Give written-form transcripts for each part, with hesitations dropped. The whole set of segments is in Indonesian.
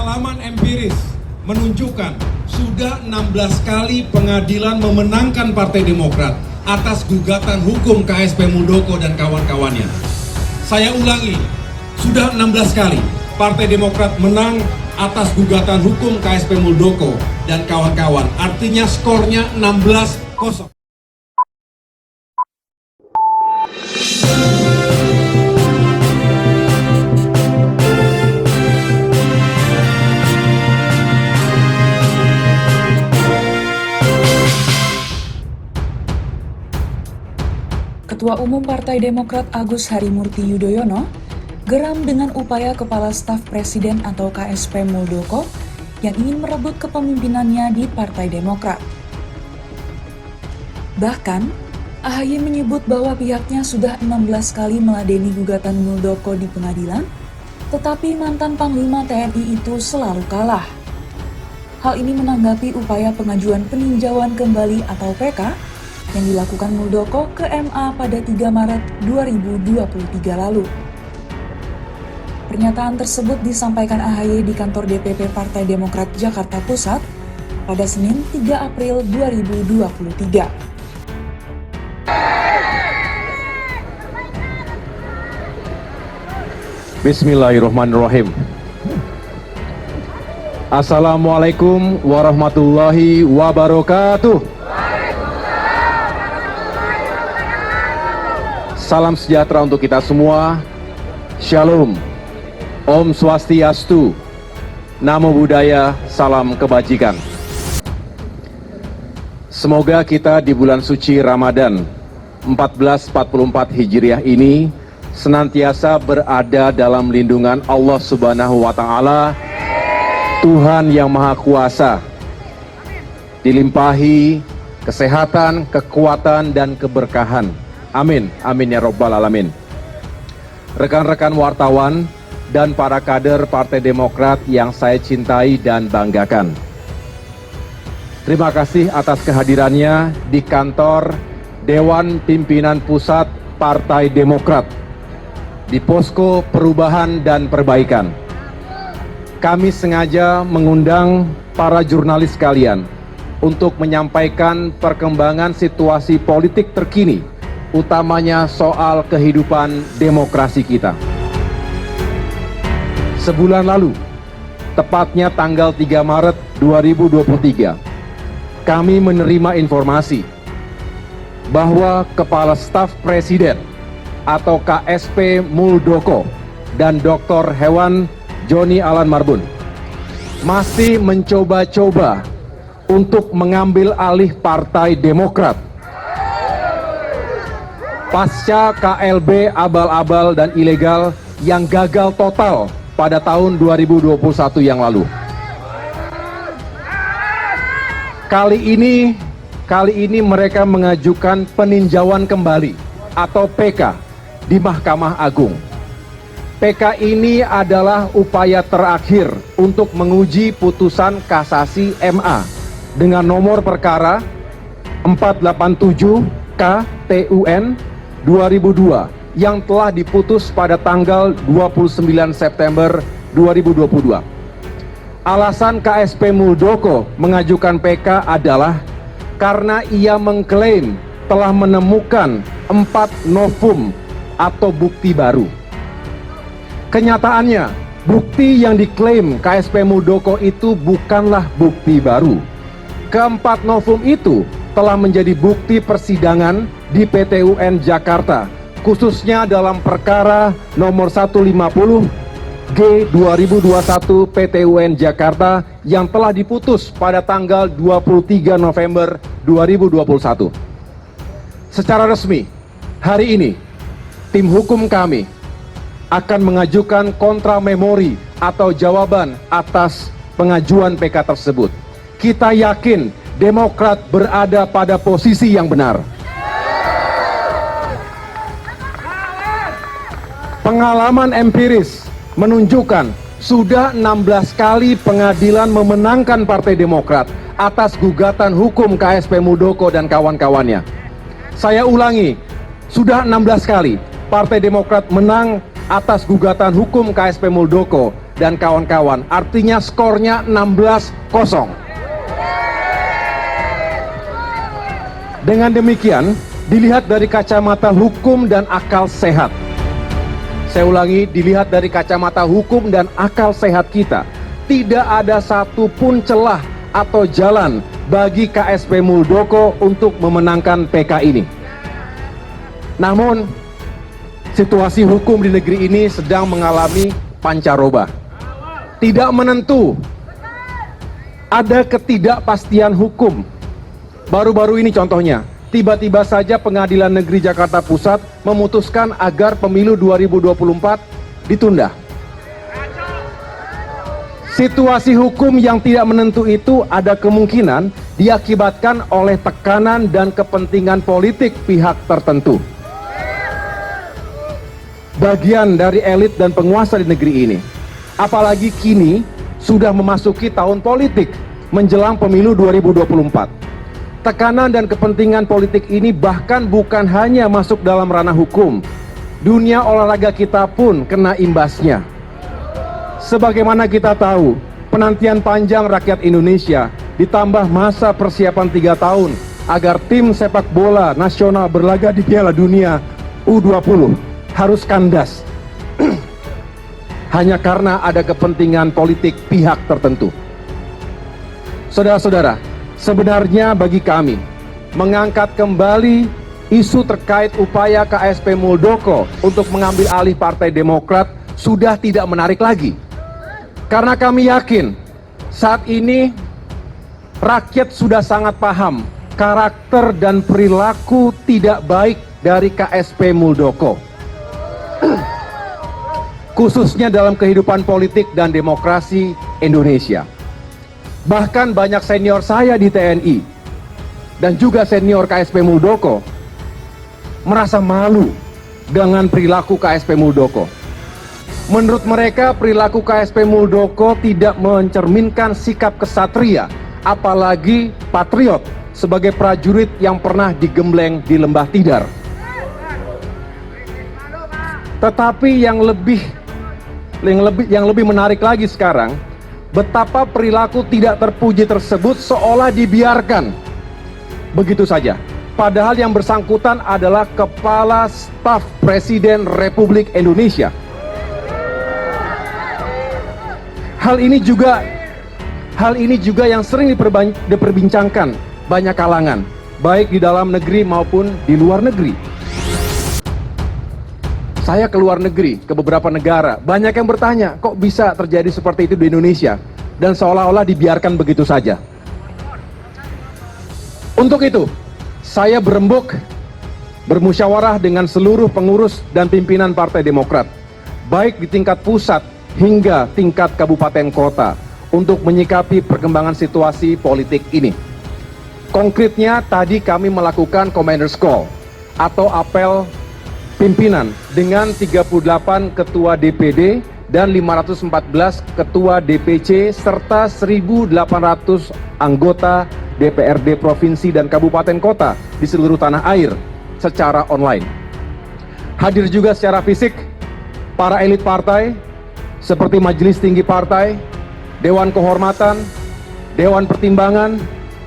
Pengalaman empiris menunjukkan sudah 16 kali pengadilan memenangkan Partai Demokrat atas gugatan hukum KSP Muldoko dan kawan-kawannya. Saya ulangi, sudah 16 kali Partai Demokrat menang atas gugatan hukum KSP Muldoko dan kawan-kawan. Artinya skornya 16-0. Ketua Umum Partai Demokrat Agus Harimurti Yudhoyono geram dengan upaya Kepala Staf Presiden atau KSP Muldoko yang ingin merebut kepemimpinannya di Partai Demokrat. Bahkan, AHY menyebut bahwa pihaknya sudah 16 kali meladeni gugatan Muldoko di pengadilan, tetapi mantan Panglima TNI itu selalu kalah. Hal ini menanggapi upaya pengajuan peninjauan kembali atau PK yang dilakukan Muldoko ke MA pada 3 Maret 2023 lalu. Pernyataan tersebut disampaikan AHY di kantor DPP Partai Demokrat Jakarta Pusat pada Senin 3 April 2023. Bismillahirrahmanirrahim. Assalamualaikum warahmatullahi wabarakatuh. Salam sejahtera untuk kita semua. Shalom. Om Swastiastu. Namo Buddhaya, salam kebajikan. Semoga kita di bulan suci Ramadan 1444 Hijriah ini senantiasa berada dalam lindungan Allah Subhanahu wa Ta'ala, Tuhan yang Maha Kuasa, dilimpahi kesehatan, kekuatan, dan keberkahan. Amin, amin ya Rabbal Alamin. Rekan-rekan wartawan dan para kader Partai Demokrat yang saya cintai dan banggakan, terima kasih atas kehadirannya di kantor Dewan Pimpinan Pusat Partai Demokrat di Posko Perubahan dan Perbaikan. Kami sengaja mengundang para jurnalis sekalian untuk menyampaikan perkembangan situasi politik terkini, utamanya soal kehidupan demokrasi kita. Sebulan lalu, tepatnya tanggal 3 Maret 2023, kami menerima informasi bahwa Kepala Staf Presiden atau KSP Muldoko dan Dr. Hewan Joni Alan Marbun masih mencoba-coba untuk mengambil alih Partai Demokrat pasca KLB abal-abal dan ilegal yang gagal total pada tahun 2021 yang lalu. Kali ini mereka mengajukan peninjauan kembali atau PK di Mahkamah Agung. PK ini adalah upaya terakhir untuk menguji putusan kasasi MA dengan nomor perkara 487 KTUN 2002 yang telah diputus pada tanggal 29 September 2022. Alasan KSP Muldoko mengajukan PK adalah karena ia mengklaim telah menemukan 4 novum atau bukti baru. Kenyataannya, bukti yang diklaim KSP Muldoko itu bukanlah bukti baru. Keempat novum itu telah menjadi bukti persidangan di PT UN Jakarta, khususnya dalam perkara nomor 150 G 2021 PT UN Jakarta yang telah diputus pada tanggal 23 November 2021. Secara resmi, hari ini tim hukum kami akan mengajukan kontra memori atau jawaban atas pengajuan PK tersebut. Kita yakin Demokrat berada pada posisi yang benar. Pengalaman empiris menunjukkan sudah 16 kali pengadilan memenangkan Partai Demokrat atas gugatan hukum KSP Muldoko dan kawan-kawannya. Saya ulangi, sudah 16 kali Partai Demokrat menang atas gugatan hukum KSP Muldoko dan kawan-kawan. Artinya skornya 16-0. Dengan demikian, dilihat dari kacamata hukum dan akal sehat. Saya ulangi, dilihat dari kacamata hukum dan akal sehat kita, tidak ada satupun celah atau jalan bagi KSP Muldoko untuk memenangkan PK ini. Namun, situasi hukum di negeri ini sedang mengalami pancaroba. Tidak menentu, ada ketidakpastian hukum. Baru-baru ini contohnya, tiba-tiba saja Pengadilan Negeri Jakarta Pusat memutuskan agar pemilu 2024 ditunda. Situasi hukum yang tidak menentu itu ada kemungkinan diakibatkan oleh tekanan dan kepentingan politik pihak tertentu. Bagian dari elit dan penguasa di negeri ini. Apalagi kini sudah memasuki tahun politik menjelang pemilu 2024. Tekanan dan kepentingan politik ini bahkan bukan hanya masuk dalam ranah hukum. Dunia olahraga kita pun kena imbasnya. Sebagaimana kita tahu, penantian panjang rakyat Indonesia ditambah masa persiapan 3 tahun agar tim sepak bola nasional berlaga di Piala Dunia U20 harus kandas hanya karena ada kepentingan politik pihak tertentu. Saudara-saudara, sebenarnya bagi kami mengangkat kembali isu terkait upaya KSP Muldoko untuk mengambil alih Partai Demokrat sudah tidak menarik lagi. Karena kami yakin saat ini rakyat sudah sangat paham karakter dan perilaku tidak baik dari KSP Muldoko. Khususnya dalam kehidupan politik dan demokrasi Indonesia. Bahkan banyak senior saya di TNI dan juga senior KSP Muldoko merasa malu dengan perilaku KSP Muldoko. Menurut mereka, perilaku KSP Muldoko tidak mencerminkan sikap kesatria, apalagi patriot sebagai prajurit yang pernah digembleng di Lembah Tidar. Tetapi yang lebih menarik lagi sekarang, betapa perilaku tidak terpuji tersebut seolah dibiarkan begitu saja. Padahal yang bersangkutan adalah Kepala Staf Presiden Republik Indonesia. Hal ini juga yang sering diperbincangkan banyak kalangan, baik di dalam negeri maupun di luar negeri. Saya ke luar negeri, ke beberapa negara, banyak yang bertanya, kok bisa terjadi seperti itu di Indonesia? Dan seolah-olah dibiarkan begitu saja. Untuk itu, saya bermusyawarah dengan seluruh pengurus dan pimpinan Partai Demokrat, baik di tingkat pusat hingga tingkat kabupaten kota, untuk menyikapi perkembangan situasi politik ini. Konkretnya, tadi kami melakukan Commander's Call atau apel pimpinan dengan 38 ketua DPD dan 514 ketua DPC serta 1.800 anggota DPRD provinsi dan kabupaten kota di seluruh tanah air secara online. Hadir juga secara fisik para elit partai seperti Majelis Tinggi Partai, Dewan Kehormatan, Dewan Pertimbangan,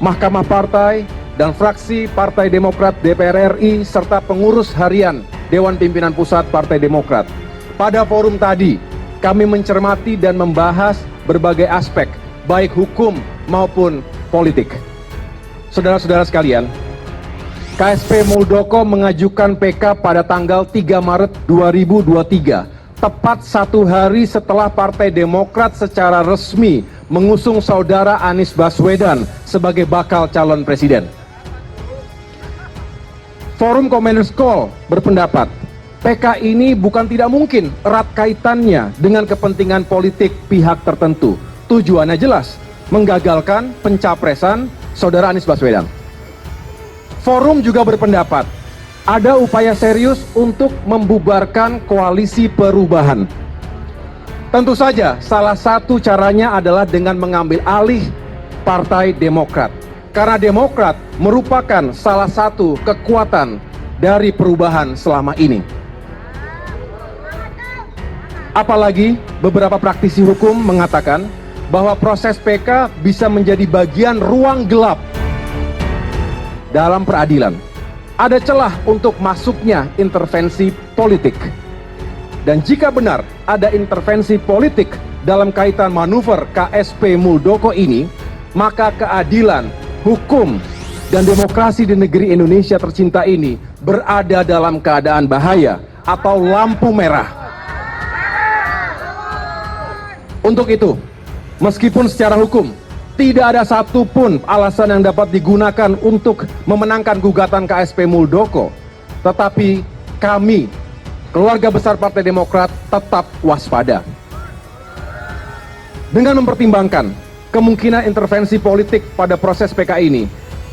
Mahkamah Partai, dan fraksi Partai Demokrat DPR RI serta pengurus harian Dewan Pimpinan Pusat Partai Demokrat. Pada forum tadi, kami mencermati dan membahas berbagai aspek, baik hukum maupun politik. Saudara-saudara sekalian, KSP Muldoko mengajukan PK pada tanggal 3 Maret 2023, tepat 1 hari setelah Partai Demokrat secara resmi mengusung saudara Anies Baswedan sebagai bakal calon presiden. Forum Commander's Call berpendapat, PK ini bukan tidak mungkin erat kaitannya dengan kepentingan politik pihak tertentu. Tujuannya jelas, menggagalkan pencapresan saudara Anies Baswedan. Forum juga berpendapat, ada upaya serius untuk membubarkan koalisi perubahan. Tentu saja salah satu caranya adalah dengan mengambil alih Partai Demokrat. Karena Demokrat merupakan salah satu kekuatan dari perubahan selama ini. Apalagi beberapa praktisi hukum mengatakan bahwa proses PK bisa menjadi bagian ruang gelap dalam peradilan. Ada celah untuk masuknya intervensi politik. Dan jika benar ada intervensi politik dalam kaitan manuver KSP Muldoko ini, maka keadilan, hukum, dan demokrasi di negeri Indonesia tercinta ini berada dalam keadaan bahaya atau lampu merah. Untuk itu, meskipun secara hukum tidak ada satupun alasan yang dapat digunakan untuk memenangkan gugatan KSP Muldoko, tetapi kami, keluarga besar Partai Demokrat, tetap waspada. Dengan mempertimbangkan kemungkinan intervensi politik pada proses PK ini,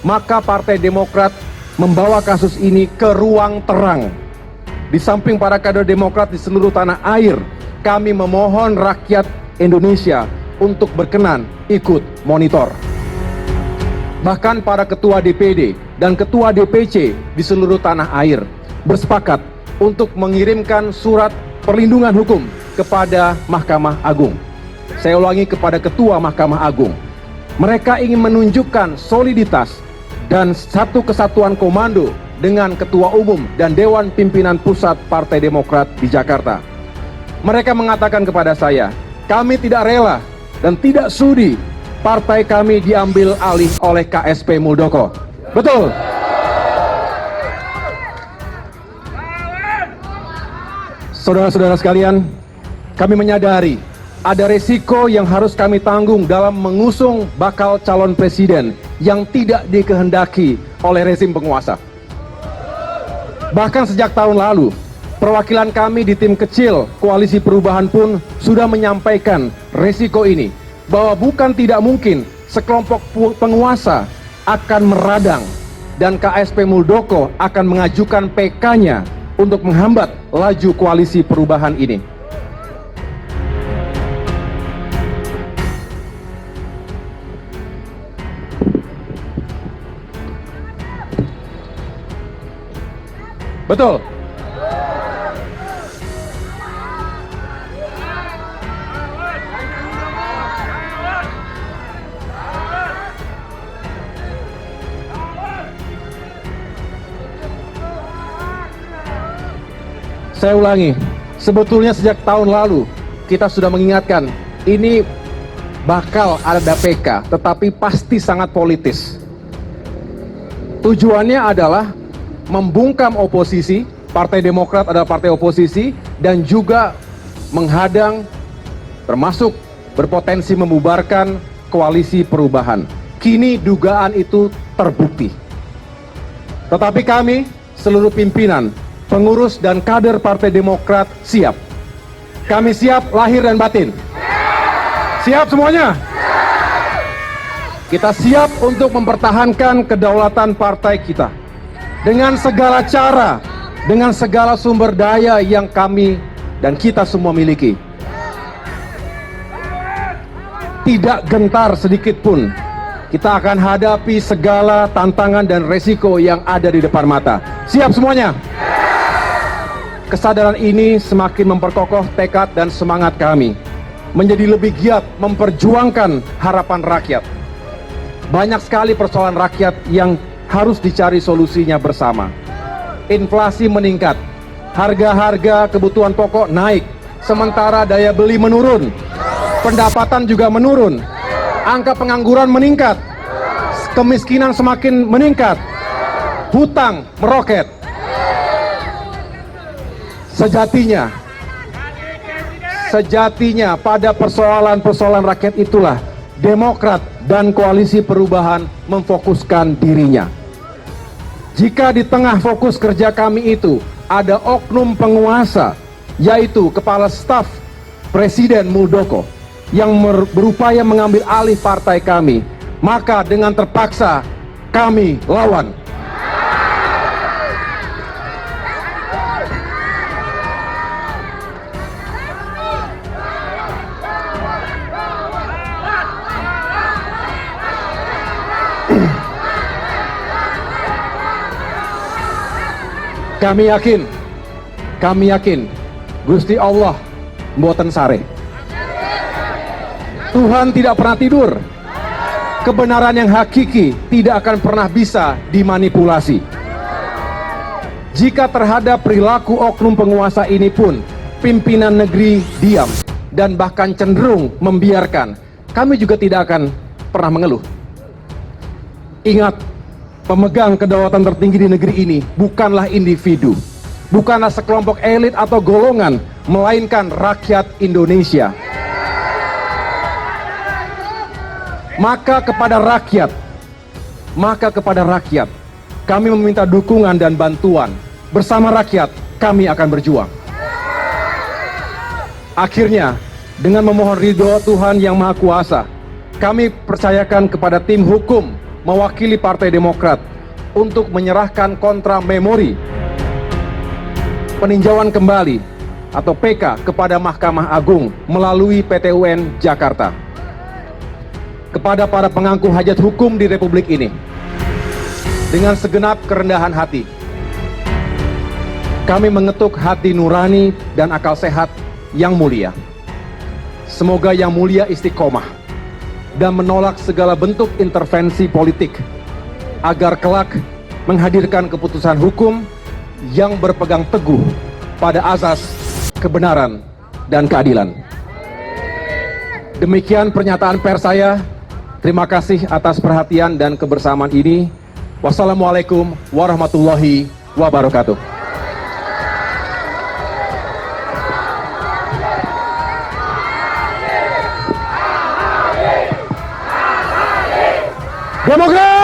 maka Partai Demokrat membawa kasus ini ke ruang terang. Di samping para kader Demokrat di seluruh tanah air, kami memohon rakyat Indonesia untuk berkenan ikut monitor. Bahkan para ketua DPD dan ketua DPC di seluruh tanah air bersepakat untuk mengirimkan surat perlindungan hukum kepada Mahkamah Agung. Saya ulangi, kepada ketua Mahkamah Agung. Mereka ingin menunjukkan soliditas dan satu kesatuan komando dengan Ketua Umum dan Dewan Pimpinan Pusat Partai Demokrat di Jakarta. Mereka mengatakan kepada saya, kami tidak rela dan tidak sudi partai kami diambil alih oleh KSP Muldoko. Betul? Saudara-saudara sekalian, kami menyadari ada resiko yang harus kami tanggung dalam mengusung bakal calon presiden yang tidak dikehendaki oleh rezim penguasa. Bahkan sejak tahun lalu, perwakilan kami di tim kecil Koalisi Perubahan pun sudah menyampaikan resiko ini, bahwa bukan tidak mungkin sekelompok penguasa akan meradang dan KSP Muldoko akan mengajukan PK-nya untuk menghambat laju Koalisi Perubahan ini. Betul. Saya ulangi, sebetulnya sejak tahun lalu kita sudah mengingatkan ini bakal ada PK, tetapi pasti sangat politis. Tujuannya adalah membungkam oposisi, Partai Demokrat adalah partai oposisi, dan juga menghadang, termasuk berpotensi membubarkan Koalisi Perubahan. Kini dugaan itu terbukti. Tetapi kami, seluruh pimpinan, pengurus dan kader Partai Demokrat siap. Kami siap lahir dan batin. Siap semuanya? Kita siap untuk mempertahankan kedaulatan partai kita dengan segala cara, dengan segala sumber daya yang kami dan kita semua miliki. Tidak gentar sedikit pun, kita akan hadapi segala tantangan dan resiko yang ada di depan mata. Siap semuanya? Kesadaran ini semakin memperkokoh tekad dan semangat kami menjadi lebih giat memperjuangkan harapan rakyat. Banyak sekali persoalan rakyat yang harus dicari solusinya bersama. Inflasi meningkat, harga-harga kebutuhan pokok naik, sementara daya beli menurun, pendapatan juga menurun, angka pengangguran meningkat, kemiskinan semakin meningkat, hutang meroket. Sejatinya pada persoalan-persoalan rakyat itulah Demokrat dan Koalisi Perubahan memfokuskan dirinya. Jika di tengah fokus kerja kami itu ada oknum penguasa, yaitu Kepala Staf Presiden Muldoko, yang berupaya mengambil alih partai kami, maka dengan terpaksa kami lawan. Kami yakin Gusti Allah mboten sare. Tuhan tidak pernah tidur. Kebenaran yang hakiki tidak akan pernah bisa dimanipulasi. Jika terhadap perilaku oknum penguasa ini pun pimpinan negeri diam dan bahkan cenderung membiarkan, kami juga tidak akan pernah mengeluh. Ingat, pemegang kedaulatan tertinggi di negeri ini bukanlah individu, bukanlah sekelompok elit atau golongan, melainkan rakyat Indonesia. Maka kepada rakyat, kami meminta dukungan dan bantuan. Bersama rakyat, kami akan berjuang. Akhirnya, dengan memohon ridho Tuhan Yang Maha Kuasa, kami percayakan kepada tim hukum mewakili Partai Demokrat untuk menyerahkan kontra memori peninjauan kembali atau PK kepada Mahkamah Agung melalui PT UN Jakarta. Kepada para pengangku hajat hukum di Republik ini, dengan segenap kerendahan hati, kami mengetuk hati nurani dan akal sehat Yang Mulia. Semoga Yang Mulia istiqomah dan menolak segala bentuk intervensi politik agar kelak menghadirkan keputusan hukum yang berpegang teguh pada azas kebenaran dan keadilan. Demikian pernyataan pers saya. Terima kasih atas perhatian dan kebersamaan ini. Wassalamualaikum warahmatullahi wabarakatuh. Demokrat!